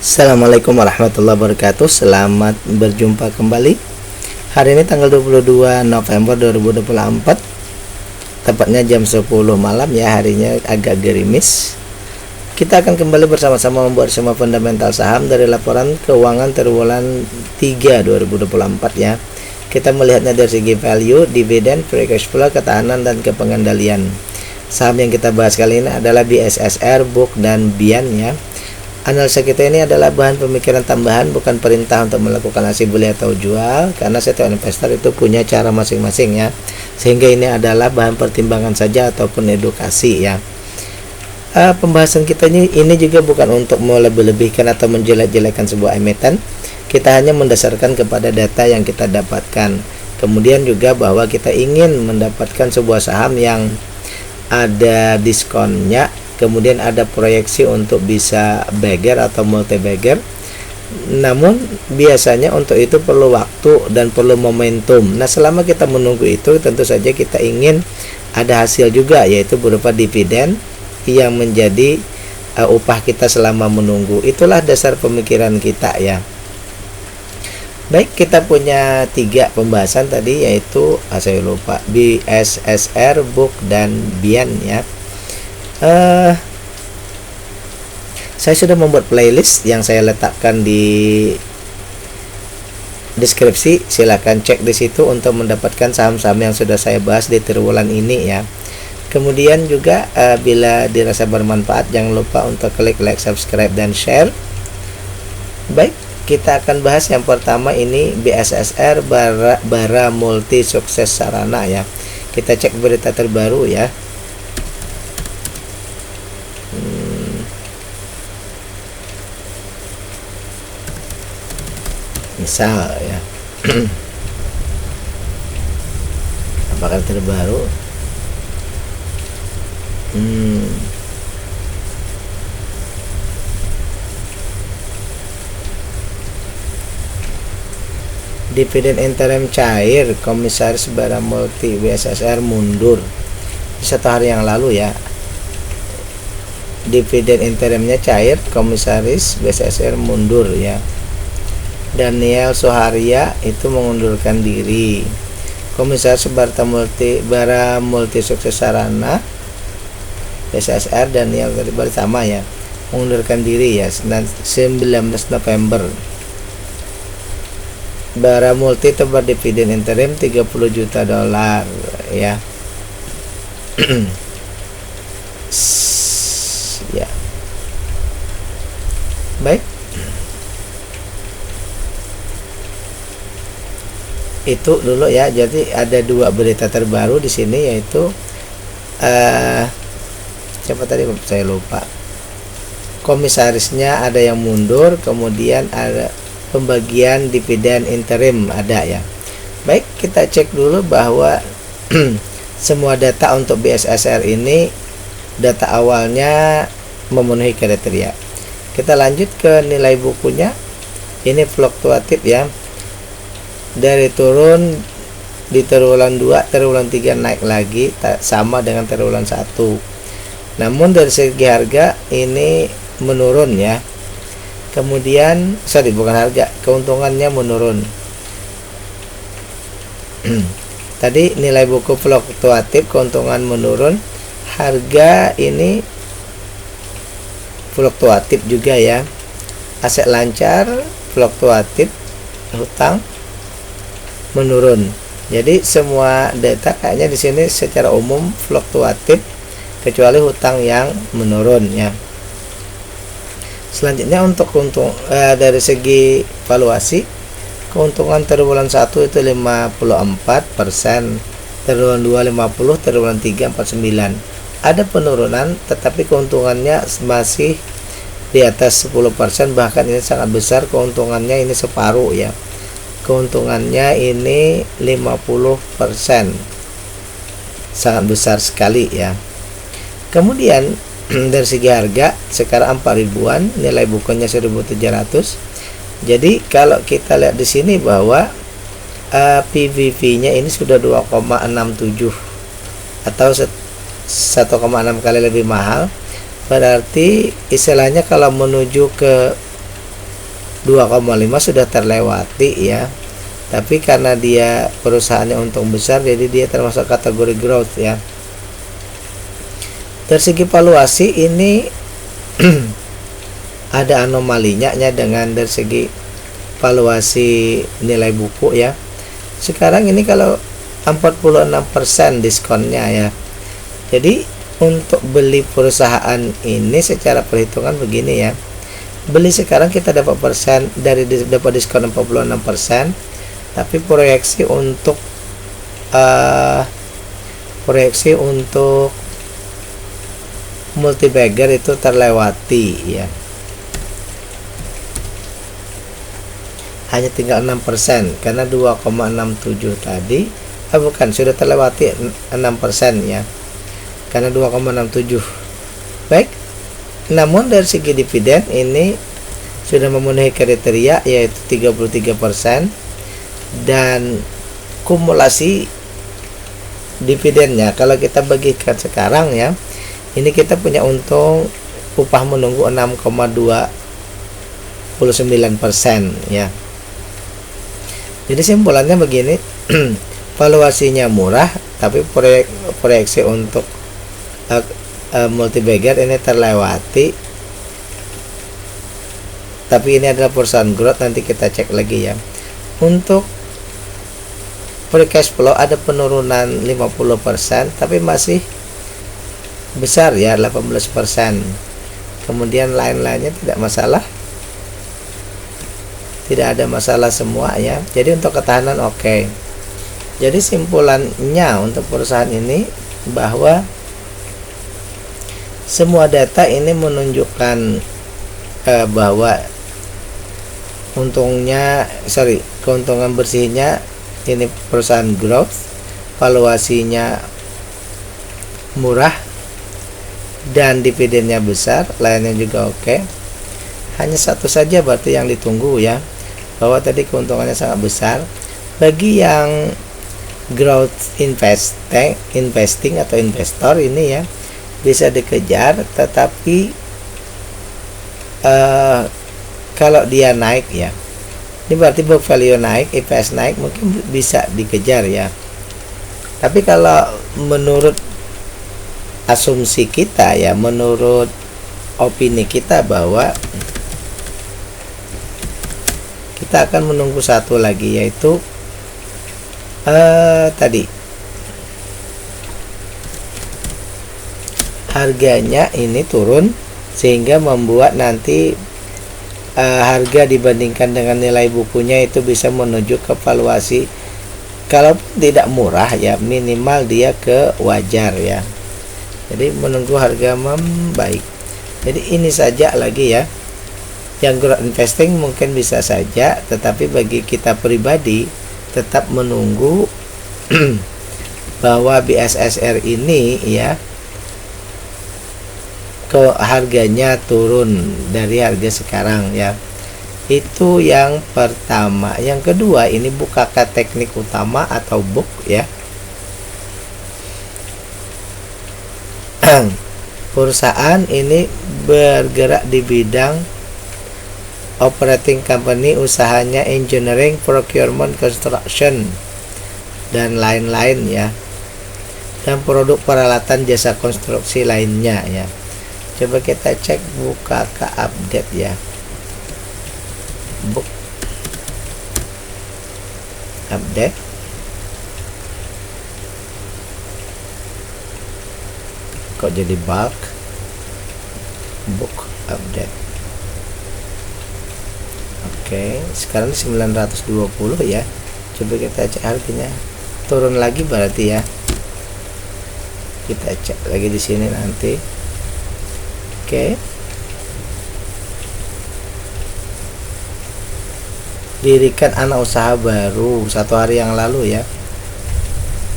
Assalamualaikum warahmatullahi wabarakatuh. Selamat berjumpa kembali. Hari ini tanggal 22 November 2024, tepatnya jam 10 malam ya. Harinya agak gerimis. Kita akan kembali bersama-sama membuat semua fundamental saham dari laporan keuangan triwulan 3 2024 ya. Kita melihatnya dari segi value, dividen, free cash flow, ketahanan dan kepengendalian. Saham yang kita bahas kali ini adalah BSSR, BUK dan BIAN ya. Analisa kita ini adalah bahan pemikiran tambahan, bukan perintah untuk melakukan aksi beli atau jual, karena setiap investor itu punya cara masing-masing ya. Sehingga ini adalah bahan pertimbangan saja ataupun edukasi ya. Pembahasan kita ini juga bukan untuk melebih-lebihkan atau menjelek-jelekan sebuah emiten. Kita hanya mendasarkan kepada data yang kita dapatkan. Kemudian juga bahwa kita ingin mendapatkan sebuah saham yang ada diskonnya, kemudian ada proyeksi untuk bisa bagger atau multi bagger. Namun biasanya untuk itu perlu waktu dan perlu momentum. Nah, selama kita menunggu itu, tentu saja kita ingin ada hasil juga, yaitu berupa dividen yang menjadi upah kita selama menunggu. Itulah dasar pemikiran kita ya. Baik, kita punya 3 pembahasan tadi, yaitu saya lupa, BSSR, BUK dan BIAN ya. Saya sudah membuat playlist yang saya letakkan di deskripsi. Silakan cek di situ untuk mendapatkan saham-saham yang sudah saya bahas di triwulan ini ya. Kemudian juga bila dirasa bermanfaat, jangan lupa untuk klik like, subscribe dan share. Baik, kita akan bahas yang pertama ini BSSR, Bara Multi Sukses Sarana ya. Kita cek berita terbaru ya. Misal ya. Apakah terbaru? Dividen interim cair, Komisaris Bara Multi BSSR mundur 1 hari yang lalu ya. Dividen interimnya cair, Komisaris BSSR mundur ya. Daniel Soharia itu mengundurkan diri. Komisaris Bara Multi Sukses Sarana BSSR Daniel bersama ya, mengundurkan diri ya 19 November. Bara Multi tebar dividen interim $30 juta ya. Ya. Baik. Itu dulu ya. Jadi ada 2 berita terbaru di sini, yaitu siapa tadi saya lupa. Komisarisnya ada yang mundur, kemudian ada pembagian dividen interim ada ya. Baik, kita cek dulu bahwa semua data untuk BSSR ini data awalnya memenuhi kriteria. Kita lanjut ke nilai bukunya. Ini fluktuatif ya. Dari turun di triwulan 2, triwulan 3 naik lagi sama dengan triwulan 1. Namun dari segi harga ini menurun ya. Kemudian bukan harga, keuntungannya menurun. Tadi nilai buku fluktuatif, keuntungan menurun, harga ini fluktuatif juga ya. Aset lancar fluktuatif, hutang menurun. Jadi semua data kayaknya di sini secara umum fluktuatif, kecuali hutang yang menurun ya. Selanjutnya untuk dari segi valuasi, keuntungan triwulan 1 itu 54%, triwulan 2 50, triwulan 3 49. Ada penurunan, tetapi keuntungannya masih di atas 10%, bahkan ini sangat besar keuntungannya, ini separuh ya. Keuntungannya ini 50%. Sangat besar sekali ya. Kemudian dari segi harga sekarang 4 ribuan, nilai bukunya 1.700. Jadi kalau kita lihat di sini bahwa PVV-nya ini sudah 2,67 atau 1,6 kali lebih mahal. Berarti istilahnya kalau menuju ke 2,5 sudah terlewati ya, tapi karena dia perusahaannya untung besar, jadi dia termasuk kategori growth ya. Dari segi valuasi ini ada anomalinya dengan dari segi valuasi nilai buku ya. Sekarang ini kalau 46% diskonnya ya. Jadi untuk beli perusahaan ini secara perhitungan begini ya. Beli sekarang kita dapat dapat diskon 46%, tapi proyeksi untuk multibagger itu terlewati ya. Hanya tinggal 6% karena 2,67 tadi bukan, sudah terlewati 6% ya, karena 2,67. Baik, namun dari segi dividen ini sudah memenuhi kriteria, yaitu 33%, dan kumulasi dividennya kalau kita bagikan sekarang ya, ini kita punya untung upah menunggu 6,29% ya. Jadi simpulannya begini, valuasinya murah, tapi proyeksi untuk multibagger ini terlewati. Tapi ini adalah perusahaan growth, nanti kita cek lagi ya. Untuk free cash flow ada penurunan 50%, tapi masih besar ya, 18%. Kemudian lain-lainnya tidak masalah, tidak ada masalah semua ya. Jadi untuk ketahanan oke. Jadi simpulannya untuk perusahaan ini bahwa semua data ini menunjukkan bahwa keuntungan bersihnya ini perusahaan growth, valuasinya murah, dan dividennya besar, lainnya juga oke. Hanya satu saja berarti yang ditunggu ya, bahwa tadi keuntungannya sangat besar. Bagi yang growth investing atau investor ini ya bisa dikejar, tetapi kalau dia naik ya, ini berarti book value naik, EPS naik, mungkin bisa dikejar ya. Tapi kalau menurut asumsi kita ya, menurut opini kita, bahwa kita akan menunggu satu lagi, yaitu tadi harganya ini turun sehingga membuat nanti harga dibandingkan dengan nilai bukunya itu bisa menuju ke valuasi, kalau tidak murah ya minimal dia ke wajar ya. Jadi menunggu harga membaik. Jadi ini saja lagi ya. Yang growth investing mungkin bisa saja, tetapi bagi kita pribadi tetap menunggu bahwa BSSR ini ya harganya turun dari harga sekarang ya. Itu yang pertama. Yang kedua, ini bukakan teknik utama atau book ya. Perusahaan ini bergerak di bidang operating company, usahanya engineering, procurement, construction, dan lain-lain ya, dan produk peralatan jasa konstruksi lainnya ya. Coba kita cek buka ke update ya, book update. Kok jadi bulk? Book update. Oke, sekarang 920 ya. Coba kita cek harganya. Turun lagi berarti ya. Kita cek lagi di sini nanti. Oke. Dirikan anak usaha baru 1 hari yang lalu ya.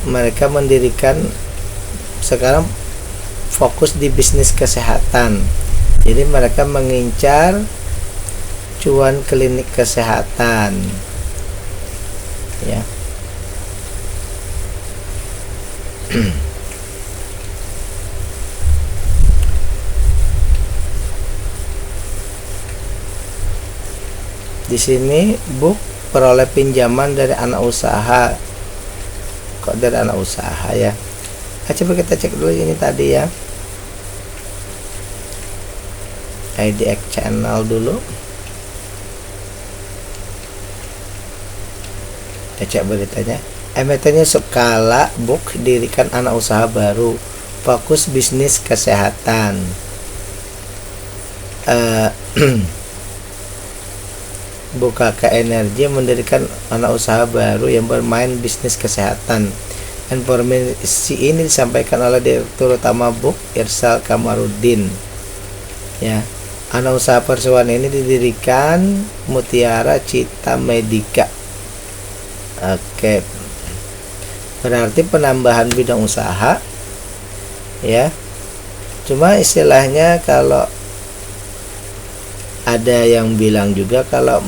Mereka mendirikan, sekarang fokus di bisnis kesehatan. Jadi mereka mengincar cuan klinik kesehatan ya. Di sini book peroleh pinjaman dari anak usaha. Kok dari anak usaha ya? Coba kita cek dulu ini tadi ya. IDX channel dulu. Kita cek beritanya. Emitennya skala book dirikan anak usaha baru, fokus bisnis kesehatan. Bukaka Energi mendirikan anak usaha baru yang bermain bisnis kesehatan. Informasi ini disampaikan oleh Direktur Utama BUK Irsal Kamarudin. Ya, anak usaha persuan ini didirikan Mutiara Cita Medika. Oke, berarti penambahan bidang usaha, ya. Cuma istilahnya kalau ada yang bilang juga kalau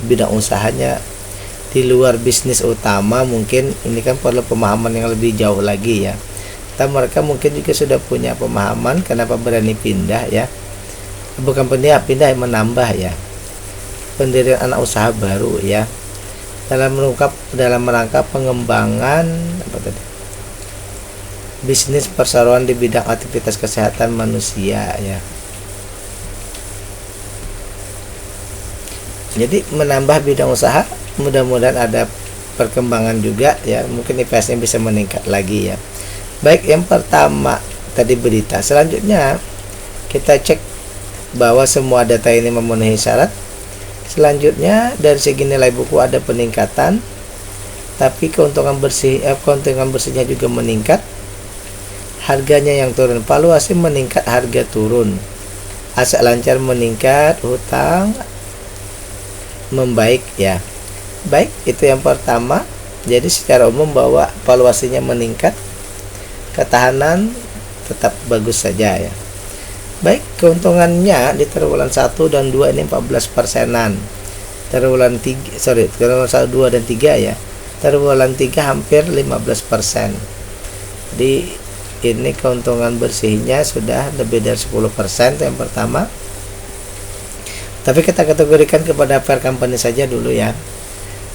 bidang usahanya di luar bisnis utama, mungkin ini kan perlu pemahaman yang lebih jauh lagi ya. Dan mereka mungkin juga sudah punya pemahaman kenapa berani pindah ya. Bukan pindah menambah ya. Pendirian anak usaha baru ya. Dalam rangka pengembangan apa tadi? Bisnis perseroan di bidang aktivitas kesehatan manusia ya. Jadi menambah bidang usaha, mudah-mudahan ada perkembangan juga ya, mungkin IPS-nya bisa meningkat lagi ya. Baik, yang pertama tadi berita. Selanjutnya kita cek bahwa semua data ini memenuhi syarat. Selanjutnya dari segi nilai buku ada peningkatan, tapi keuntungan bersihnya juga meningkat. Harganya yang turun, valuasi meningkat, harga turun. Aset lancar meningkat, hutang membaik ya. Baik, itu yang pertama. Jadi secara umum bahwa valuasinya meningkat, ketahanan tetap bagus saja ya. Baik, keuntungannya di triwulan 1 dan 2 ini 14%-an. Triwulan 1, 2 dan 3 ya. Triwulan 3 hampir 15%. Jadi ini keuntungan bersihnya sudah lebih dari 10%, yang pertama. Tapi kita kategorikan kepada fair company saja dulu ya.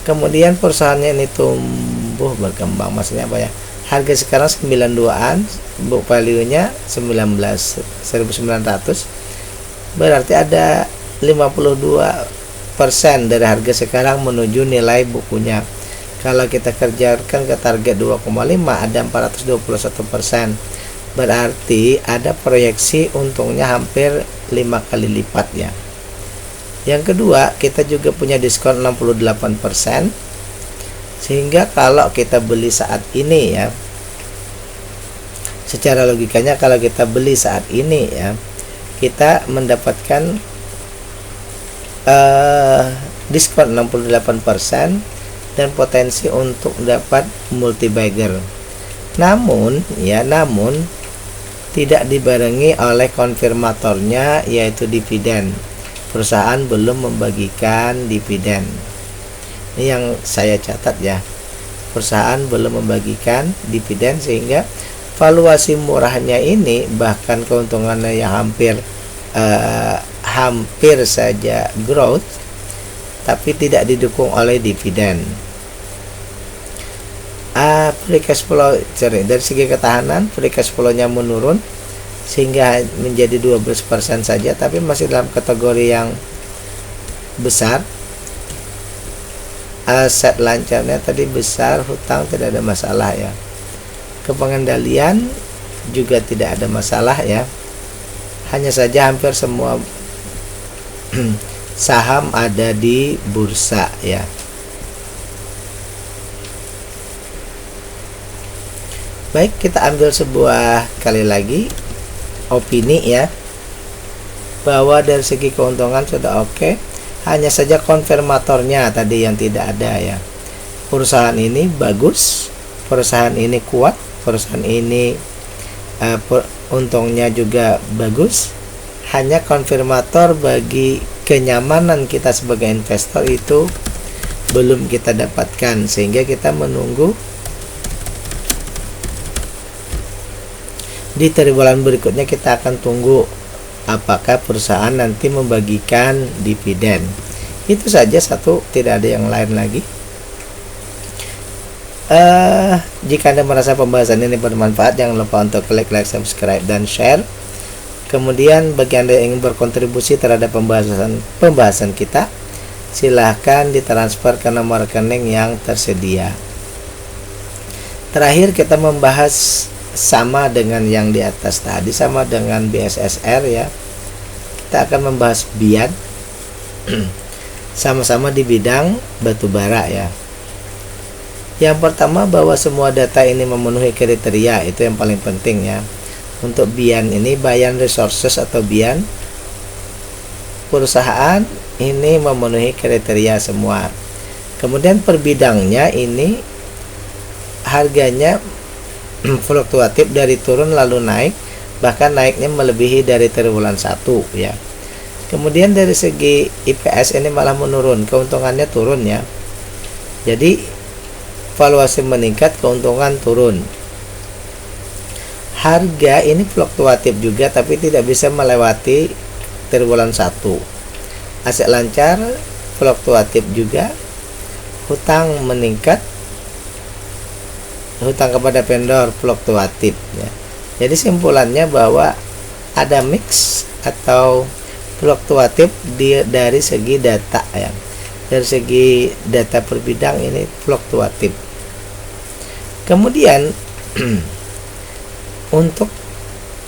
Kemudian perusahaannya ini tumbuh berkembang, maksudnya apa ya? Harga sekarang 92-an, book value-nya 1.900. Berarti ada 52% dari harga sekarang menuju nilai bukunya. Kalau kita kerjakan ke target 2,5 ada 421%. Berarti ada proyeksi untungnya hampir 5 kali lipat ya. Yang kedua, kita juga punya diskon 68%. Sehingga kalau kita beli saat ini ya, secara logikanya kalau kita beli saat ini ya, kita mendapatkan diskon 68% dan potensi untuk dapat multi bagger. Namun tidak dibarengi oleh konfirmatornya, yaitu dividen. Perusahaan belum membagikan dividen. Ini yang saya catat ya. Perusahaan belum membagikan dividen, sehingga valuasi murahnya ini bahkan keuntungannya yang hampir saja growth, tapi tidak didukung oleh dividen. Free cash flow dari segi ketahanan, free cash flow-nya menurun sehingga menjadi 12% saja, tapi masih dalam kategori yang besar. Aset lancarnya tadi besar, hutang tidak ada masalah ya. Kepengendalian juga tidak ada masalah ya. Hanya saja hampir semua saham ada di bursa ya. Baik, kita ambil sebuah kali lagi opini ya, bahwa dari segi keuntungan sudah oke. Hanya saja konfirmatornya tadi yang tidak ada ya. Perusahaan ini bagus, perusahaan ini kuat, perusahaan ini untungnya juga bagus. Hanya konfirmator bagi kenyamanan kita sebagai investor itu belum kita dapatkan, sehingga kita menunggu di triwulan berikutnya. Kita akan tunggu apakah perusahaan nanti membagikan dividen. Itu saja satu, tidak ada yang lain lagi. Jika Anda merasa pembahasan ini bermanfaat, jangan lupa untuk klik like, subscribe, dan share. Kemudian bagi Anda yang ingin berkontribusi terhadap pembahasan kita, silahkan ditransfer ke nomor rekening yang tersedia. Terakhir kita membahas sama dengan yang di atas tadi, sama dengan BSSR ya. Kita akan membahas BIAN sama-sama di bidang batubara ya. Yang pertama, bahwa semua data ini memenuhi kriteria, itu yang paling penting ya. Untuk BIAN ini, Bayan Resources atau BIAN, perusahaan ini memenuhi kriteria semua. Kemudian per bidangnya ini harganya fluktuatif dari turun lalu naik, bahkan naiknya melebihi dari triwulan 1 ya. Kemudian dari segi IPS ini malah menurun, keuntungannya turun ya. Jadi valuasi meningkat, keuntungan turun. Harga ini fluktuatif juga, tapi tidak bisa melewati triwulan 1. Aset lancar fluktuatif juga. Hutang meningkat, hutang kepada vendor fluktuatif ya. Jadi simpulannya bahwa ada mix atau fluktuatif dari segi data ya. Dari segi data per bidang ini fluktuatif. Kemudian untuk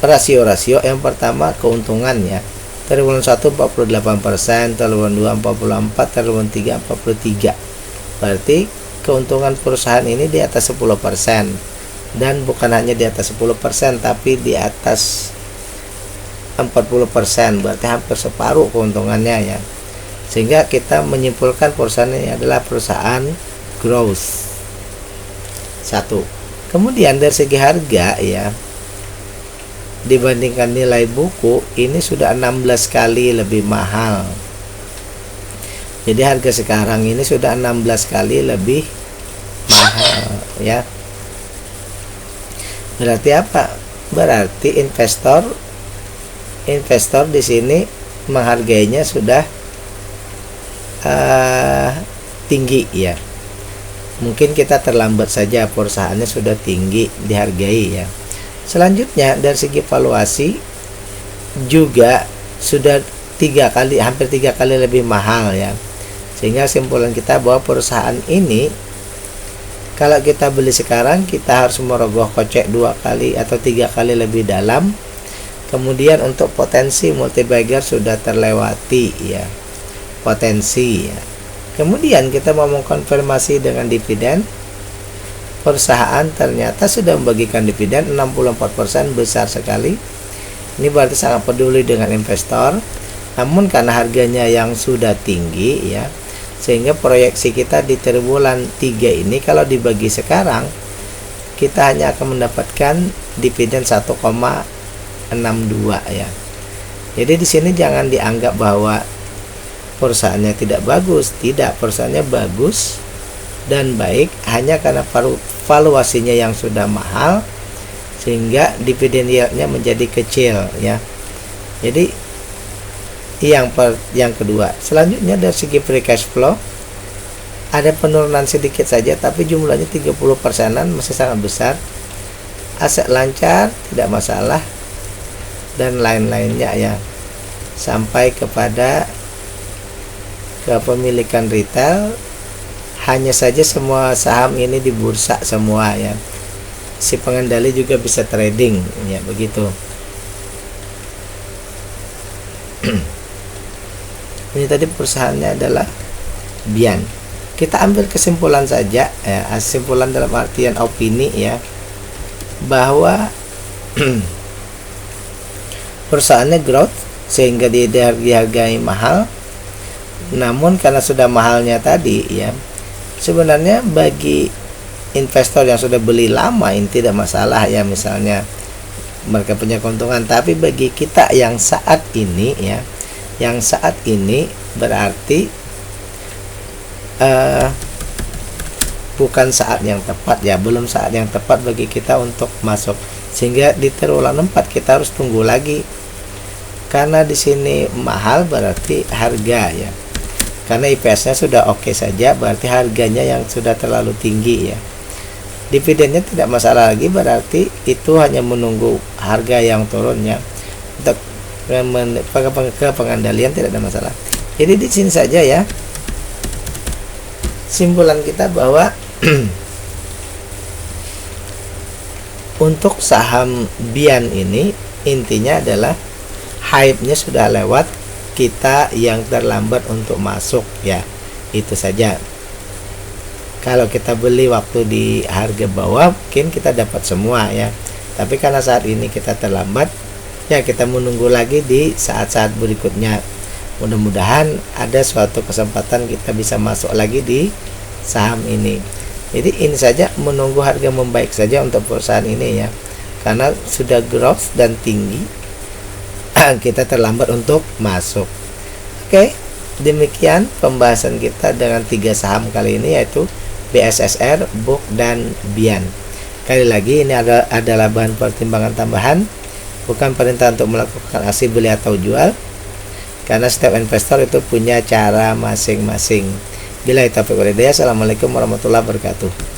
rasio-rasio, yang pertama keuntungan ya. Triwulan 1 48%, triwulan 2 44%, triwulan 3 43%. Berarti keuntungan perusahaan ini di atas 10%, dan bukan hanya di atas 10%, tapi di atas 40%, berarti hampir separuh keuntungannya ya. Sehingga kita menyimpulkan perusahaan ini adalah perusahaan growth. Satu. Kemudian dari segi harga ya, dibandingkan nilai buku ini sudah 16 kali lebih mahal. Jadi harga sekarang ini sudah 16 kali lebih mahal ya. Berarti apa? Berarti investor di sini menghargainya sudah tinggi ya. Mungkin kita terlambat saja, perusahaannya sudah tinggi dihargai ya. Selanjutnya dari segi valuasi juga sudah hampir tiga kali lebih mahal ya. Sehingga simpulan kita bahwa perusahaan ini kalau kita beli sekarang, kita harus merogoh kocek 2 kali atau 3 kali lebih dalam. Kemudian untuk potensi multi-bagger sudah terlewati ya, potensi ya. Kemudian kita mau mengkonfirmasi dengan dividen. Perusahaan ternyata sudah membagikan dividen 64%, besar sekali. Ini berarti sangat peduli dengan investor. Namun karena harganya yang sudah tinggi ya, sehingga proyeksi kita di triwulan 3 ini kalau dibagi sekarang, kita hanya akan mendapatkan dividen 1,62 ya. Jadi di sini jangan dianggap bahwa perusahaannya tidak bagus. Tidak, perusahaannya bagus dan baik, hanya karena valuasinya yang sudah mahal sehingga dividen yieldnya menjadi kecil ya. Jadi yang kedua, selanjutnya dari segi free cash flow ada penurunan sedikit saja, tapi jumlahnya 30%-an, masih sangat besar. Aset lancar, tidak masalah, dan lain-lainnya ya, sampai kepada kepemilikan retail. Hanya saja semua saham ini di bursa semua ya. Si pengendali juga bisa trading ya, begitu. Ini tadi perusahaannya adalah BIAN. Kita ambil kesimpulan saja ya, kesimpulan dalam artian opini ya, bahwa perusahaannya growth sehingga dihargai mahal. Namun karena sudah mahalnya tadi ya, sebenarnya bagi investor yang sudah beli lama ini tidak masalah ya, misalnya mereka punya keuntungan. Tapi bagi kita yang saat ini ya, yang saat ini berarti bukan saat yang tepat ya, belum saat yang tepat bagi kita untuk masuk. Sehingga di triwulan 4 kita harus tunggu lagi, karena di sini mahal berarti harga ya. karena IPS-nya sudah oke saja, berarti harganya yang sudah terlalu tinggi ya. Dividennya tidak masalah lagi, berarti itu hanya menunggu harga yang turunnya. Untuk ke pengandalian tidak ada masalah. Jadi di sini saja ya simpulan kita bahwa untuk saham Bian ini intinya adalah hype-nya sudah lewat, kita yang terlambat untuk masuk ya, itu saja. Kalau kita beli waktu di harga bawah mungkin kita dapat semua ya, tapi karena saat ini kita terlambat ya, kita menunggu lagi di saat-saat berikutnya. Mudah-mudahan ada suatu kesempatan kita bisa masuk lagi di saham ini. Jadi ini saja, menunggu harga membaik saja untuk perusahaan ini ya, karena sudah growth dan tinggi kita terlambat untuk masuk. Oke, demikian pembahasan kita dengan 3 saham kali ini, yaitu BSSR, BUK, dan Bian. Kali lagi ini adalah bahan pertimbangan tambahan, bukan perintah untuk melakukan aksi beli atau jual, karena setiap investor itu punya cara masing-masing. Billahi taufiq wal hidayah. Assalamualaikum warahmatullahi wabarakatuh.